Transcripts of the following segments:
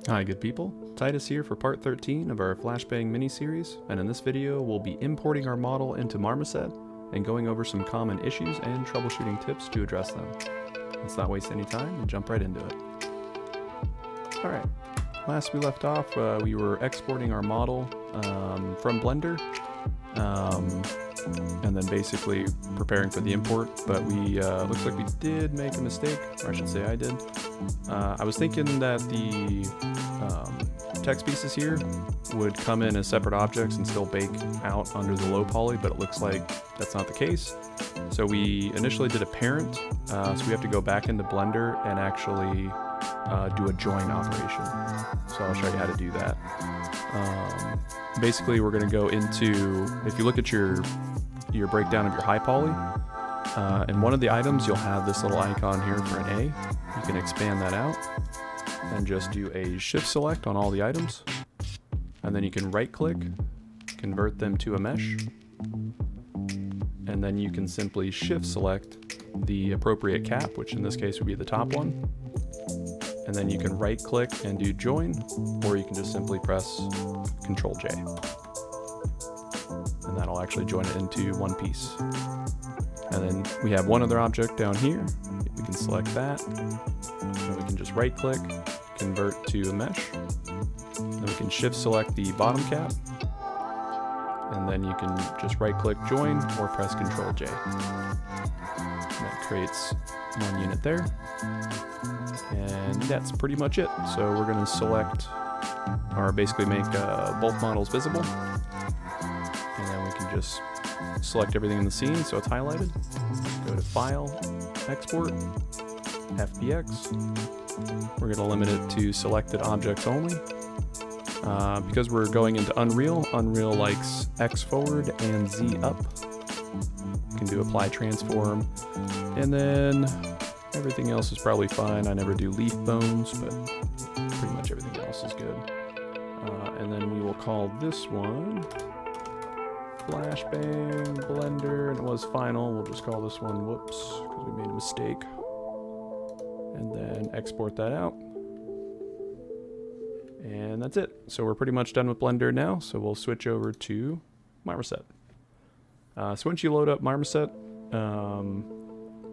Hi good people, Titus here for part 13 of our Flashbang mini-series, and in this video we'll be importing our model into Marmoset and going over some common issues and troubleshooting tips to address them. Let's not waste any time and jump right into it. Alright, last we left off we were exporting our model from Blender and then basically preparing for the import, but we looks like we did make a mistake, or I should say I did. I was thinking that the text pieces here would come in as separate objects and still bake out under the low poly, but it looks like that's not the case. So we initially did a parent, so we have to go back into Blender and actually do a join operation. So I'll show you how to do that. Basically we're going to go into, if you look at your breakdown of your high poly, in one of the items you'll have this little icon here for an A. You can expand that out and just do a shift select on all the items, and then you can right click, convert them to a mesh, and then you can simply shift select the appropriate cap, which in this case would be the top one, and then you can right click and do join, or you can just simply press Ctrl J, and that'll actually join it into one piece. And then we have one other object down here. We can select that, and we can just right click, convert to a mesh. Then we can shift select the bottom cap, and then you can just right click join or press Ctrl J. And that creates one unit there. And that's pretty much it. So we're going to select, or basically make both models visible. And then we can just select everything in the scene so it's highlighted. Go to File, Export, FBX. We're going to limit it to selected objects only. Because we're going into Unreal, Unreal likes X forward and Z up. You can do Apply Transform. And then everything else is probably fine. I never do leaf bones, but pretty much everything else is good. And then we will call this one Flashbang Blender, and it was final. We'll just call this one whoops, because we made a mistake. And then export that out. And that's it. So we're pretty much done with Blender now, so we'll switch over to Marmoset. So once you load up Marmoset,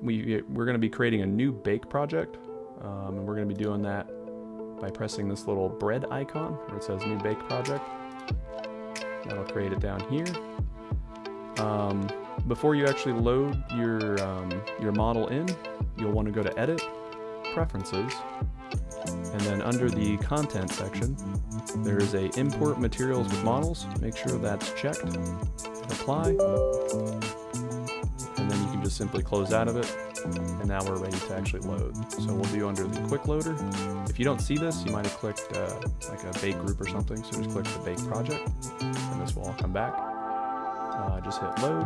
we're going to be creating a new bake project, and we're going to be doing that by pressing this little bread icon where it says new bake project. That'll create it down here. Before you actually load your model in, you'll want to go to Edit, Preferences, and then under the Content section, there is a Import Materials with Models. Make sure that's checked. Apply. And then you can just simply close out of it, and now we're ready to actually load. So we'll do under the quick loader. If you don't see this, you might have clicked like a bake group or something, so just click the bake project, and this will all come back. Just hit load,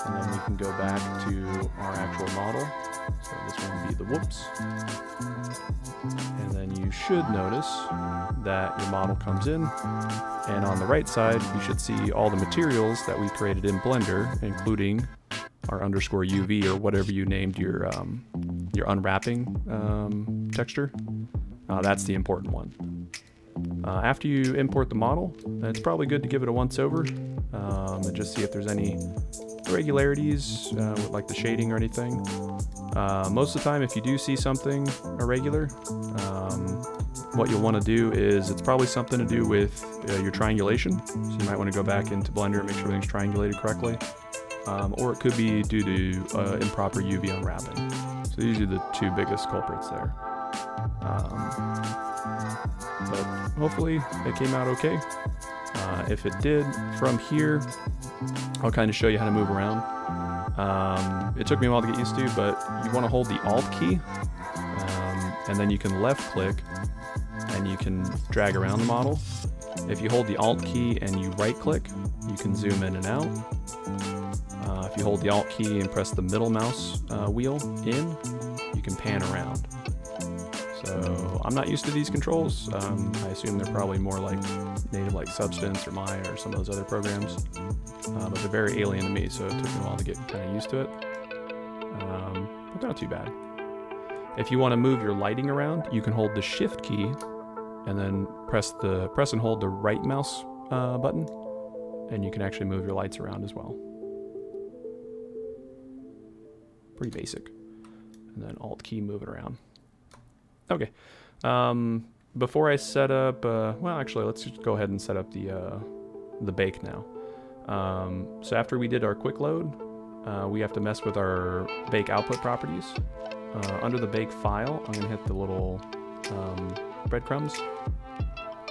and then we can go back to our actual model. So this one would be the whoops. And then you should notice that your model comes in, and on the right side you should see all the materials that we created in Blender, including our underscore UV, or whatever you named your unwrapping texture. That's the important one. After you import the model, it's probably good to give it a once over and just see if there's any irregularities with like the shading or anything. Most of the time, if you do see something irregular, what you'll want to do is, it's probably something to do with your triangulation. So you might want to go back into Blender and make sure everything's triangulated correctly. Or it could be due to improper UV unwrapping. So these are the two biggest culprits there. But hopefully it came out okay. If it did, from here, I'll kind of show you how to move around. It took me a while to get used to, but you want to hold the Alt key, and then you can left click, and you can drag around the model. If you hold the Alt key and you right click, you can zoom in and out. If you hold the Alt key and press the middle mouse wheel in, you can pan around. So I'm not used to these controls. I assume they're probably more like native like Substance or Maya or some of those other programs. But they're very alien to me, so it took me a while to get kind of used to it. But not too bad. If you want to move your lighting around, you can hold the Shift key and then press and hold the right mouse button, and you can actually move your lights around as well. Pretty basic. And then Alt key, move it around. Okay. Before I set up, well, actually, let's just go ahead and set up the bake now. So after we did our quick load, we have to mess with our bake output properties. Under the bake file, I'm going to hit the little breadcrumbs,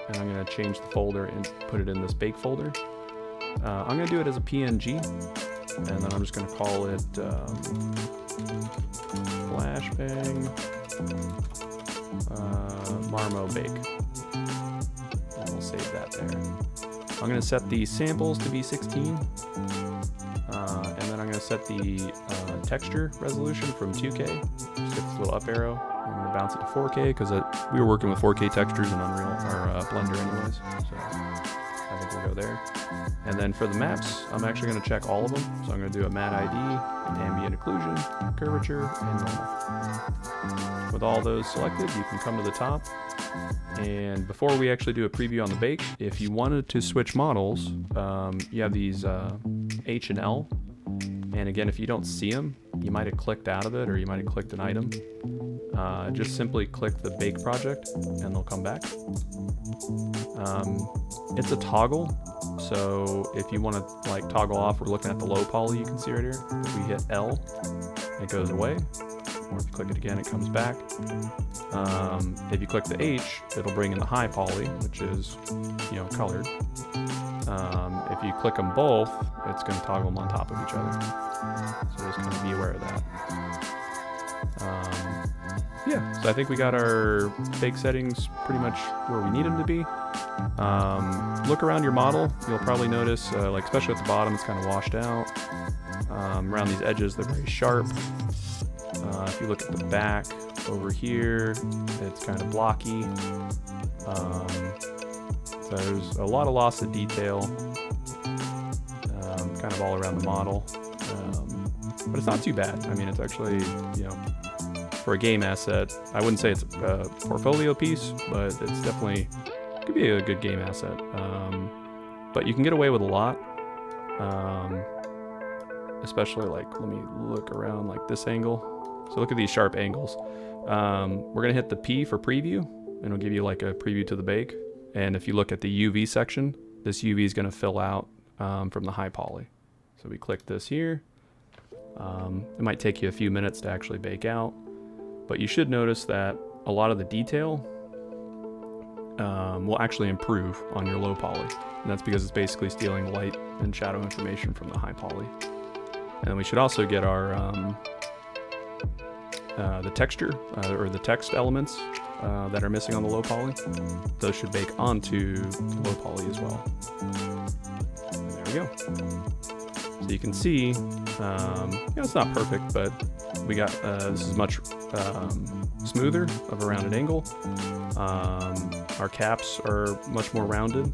and I'm going to change the folder and put it in this bake folder. I'm going to do it as a PNG, and then I'm just going to call it Flashbang Marmo Bake, and we'll save that there. I'm going to set the samples to be 16, and then I'm going to set the texture resolution from 2K. Just hit this little up arrow. I'm going to bounce it to 4K because we were working with 4K textures in Unreal or Blender anyways, so I think we'll go there. And then for the maps, I'm actually going to check all of them. So I'm going to do a matte ID, an ambient occlusion, curvature, and normal. With all those selected, you can come to the top. And before we actually do a preview on the bake, if you wanted to switch models, you have these H and L. And again, if you don't see them, you might have clicked out of it, or you might have clicked an item. Just simply click the bake project and they'll come back. It's a toggle, so if you want to like toggle off, we're looking at the low poly you can see right here. If we hit L, it goes away, or if you click it again, it comes back. If you click the H, it'll bring in the high poly, which is, colored. If you click them both, it's going to toggle them on top of each other. So just kind of be aware of that. Yeah, so I think we got our bake settings pretty much where we need them to be. Look around your model. You'll probably notice, like especially at the bottom, it's kind of washed out. Around these edges, they're very sharp. If you look at the back over here, it's kind of blocky. So there's a lot of loss of detail, kind of all around the model. But it's not too bad. I mean, it's actually, for a game asset, I wouldn't say it's a portfolio piece, but it's definitely, could be a good game asset. But you can get away with a lot. Especially like, let me look around like this angle. So look at these sharp angles. We're gonna hit the P for preview, and it'll give you like a preview to the bake. And if you look at the UV section, this UV is gonna fill out from the high poly. So we click this here. It might take you a few minutes to actually bake out, but you should notice that a lot of the detail will actually improve on your low poly. And that's because it's basically stealing light and shadow information from the high poly. And we should also get our the texture or the text elements that are missing on the low poly. Those should bake onto the low poly as well. And there we go. So you can see, it's not perfect, but we got this is much smoother of a rounded angle. Our caps are much more rounded,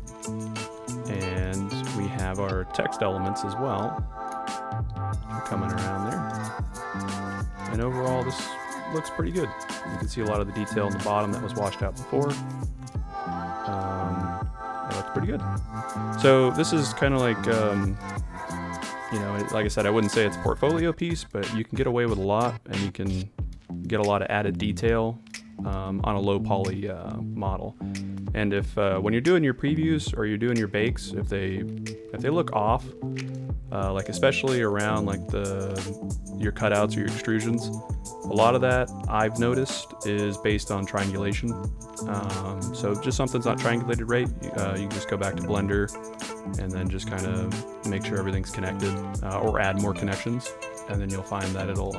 and we have our text elements as well coming around there. And overall, this looks pretty good. You can see a lot of the detail in the bottom that was washed out before. That looks pretty good. So this is kind of like, like I said, I wouldn't say it's a portfolio piece, but you can get away with a lot, and you can get a lot of added detail on a low poly model. And if when you're doing your previews or you're doing your bakes, if they look off, like especially around like your cutouts or your extrusions, a lot of that I've noticed is based on triangulation. So if just something's not triangulated right, you can just go back to Blender and then just kind of make sure everything's connected, or add more connections, and then you'll find that it'll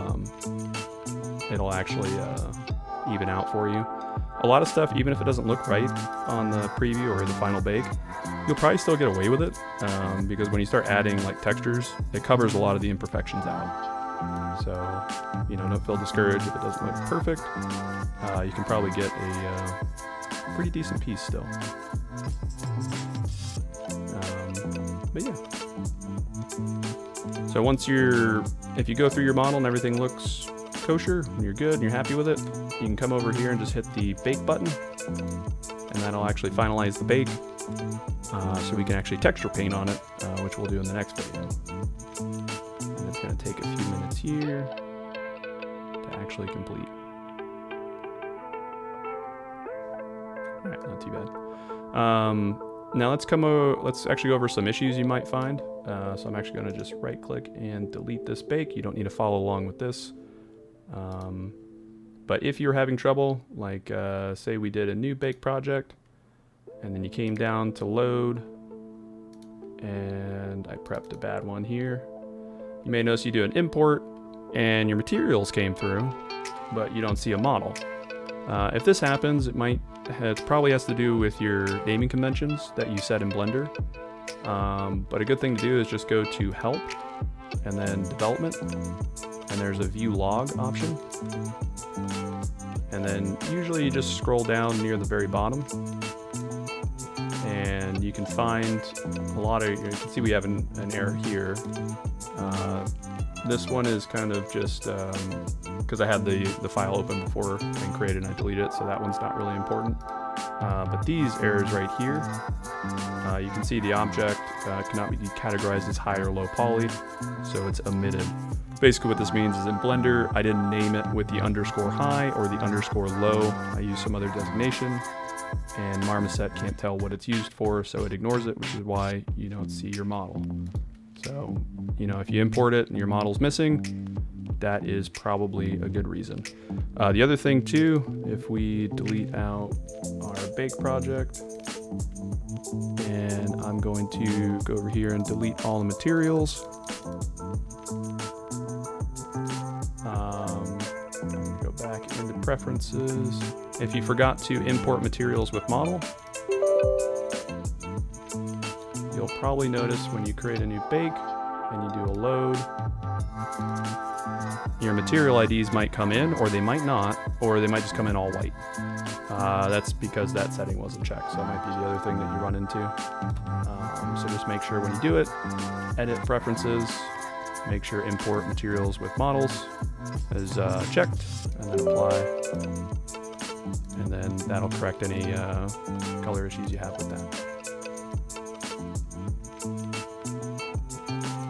actually even out for you. A lot of stuff, even if it doesn't look right on the preview or the final bake, you'll probably still get away with it, because when you start adding like textures, it covers a lot of the imperfections out. So, don't feel discouraged if it doesn't look perfect. You can probably get a pretty decent piece still. But yeah. So if you go through your model and everything looks kosher and you're good and you're happy with it, you can come over here and just hit the bake button, and and that'll actually finalize the bake, so we can actually texture paint on it, which we'll do in the next video. And it's going to take a few minutes here to actually complete. All right, not too bad. Now let's actually go over some issues you might find. So I'm actually going to just right click and delete this bake. You don't need to follow along with this. But if you're having trouble, like say we did a new bake project and then you came down to load, and I prepped a bad one here. You may notice you do an import and your materials came through, but you don't see a model. If this happens, it probably has to do with your naming conventions that you set in Blender. But a good thing to do is just go to Help and then Development, and there's a View Log option. And then usually you just scroll down near the very bottom, and you can find a lot of, you can see we have an error here. This one is kind of just because I had the file open before and created and I deleted it, so that one's not really important. But these errors right here, you can see the object cannot be categorized as high or low poly, so it's omitted. Basically what this means is in Blender, I didn't name it with the underscore high or the underscore low. I used some other designation, and Marmoset can't tell what it's used for, so it ignores it, which is why you don't see your model. So, you know, if you import it and your model's missing, that is probably a good reason. The other thing too, if we delete out our bake project, and I'm going to go over here and delete all the materials. I'm going to go back into preferences. If you forgot to import materials with model, you'll probably notice when you create a new bake and you do a load, your material IDs might come in, or they might not, or they might just come in all white. That's because that setting wasn't checked, so it might be the other thing that you run into. So just make sure when you do it, edit preferences, make sure import materials with models is checked, and then apply. And then that'll correct any color issues you have with that.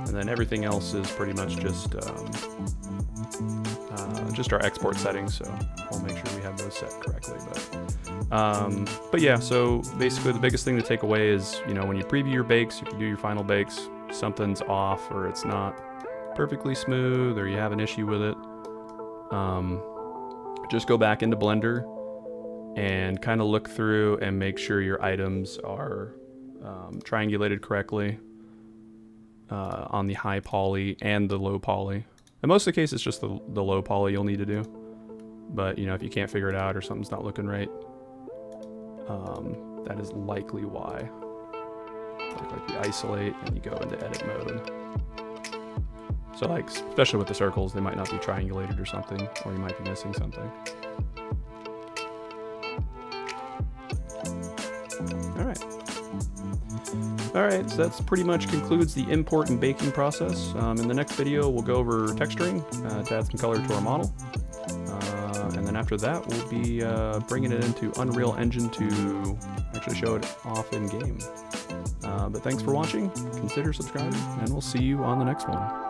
And then everything else is pretty much just our export settings, so we'll make sure we have those set correctly. But yeah, so basically the biggest thing to take away is, you know, when you preview your bakes, if you do your final bakes, something's off or it's not perfectly smooth or you have an issue with it, just go back into Blender and kind of look through and make sure your items are triangulated correctly on the high poly and the low poly. In most of the cases, it's just the low poly you'll need to do. But, you know, if you can't figure it out or something's not looking right, that is likely why. Like you isolate and you go into edit mode. So like, especially with the circles, they might not be triangulated or something, or you might be missing something. All right, so that's pretty much concludes the import and baking process. In the next video, we'll go over texturing to add some color to our model. And then after that, we'll be bringing it into Unreal Engine to actually show it off in game. But thanks for watching, consider subscribing, and we'll see you on the next one.